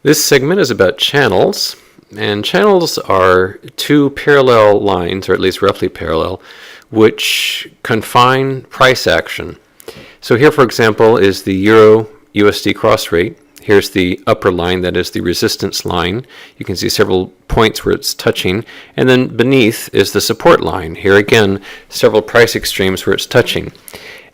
This segment is about channels, and channels are two parallel lines, or at least roughly parallel, which confine price action. So here, for example, is the Euro USD cross rate. Here's the upper line, that is the resistance line. You can see several points where it's touching. And then beneath is the support line. Here again, several price extremes where it's touching.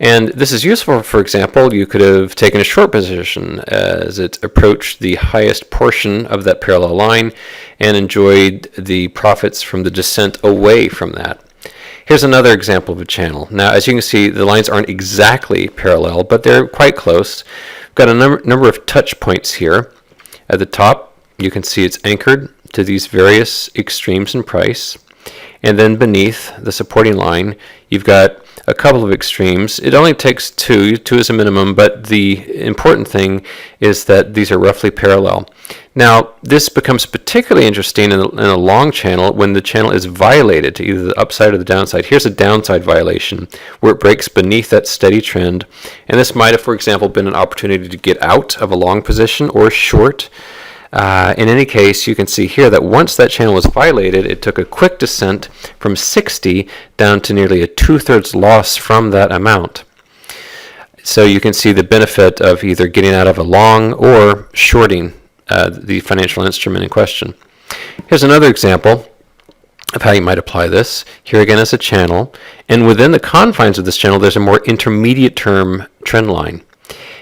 And this is useful, for example, you could have taken a short position as it approached the highest portion of that parallel line and enjoyed the profits from the descent away from that. Here's another example of a channel. Now, as you can see, the lines aren't exactly parallel, but they're quite close. We've got a number of touch points here. At the top, you can see it's anchored to these various extremes in price. And then beneath the supporting line, you've got a couple of extremes. It only takes two is a minimum, but the important thing is that these are roughly parallel. Now, this becomes particularly interesting in a long channel when the channel is violated to either the upside or the downside. Here's a downside violation where it breaks beneath that steady trend. And this might have, for example, been an opportunity to get out of a long position or short. In any case, you can see here that once that channel was violated, it took a quick descent from 60 down to nearly a 2/3 loss from that amount. So you can see the benefit of either getting out of a long or shorting the financial instrument in question. Here's another example of how you might apply this. Here again is a channel, and within the confines of this channel, there's a more intermediate term trend line.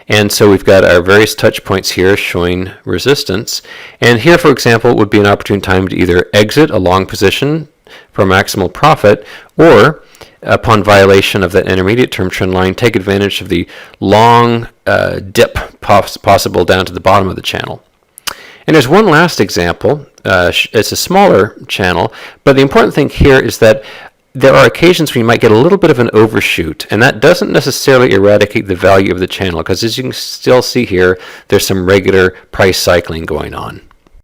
And so we've got our various touch points here showing resistance. And here, for example, would be an opportune time to either exit a long position for maximal profit, or upon violation of that intermediate term trend line, take advantage of the long dip possible down to the bottom of the channel. And there's one last example. It's a smaller channel, but the important thing here is that there are occasions when you might get a little bit of an overshoot, and that doesn't necessarily eradicate the value of the channel, because as you can still see here, there's some regular price cycling going on.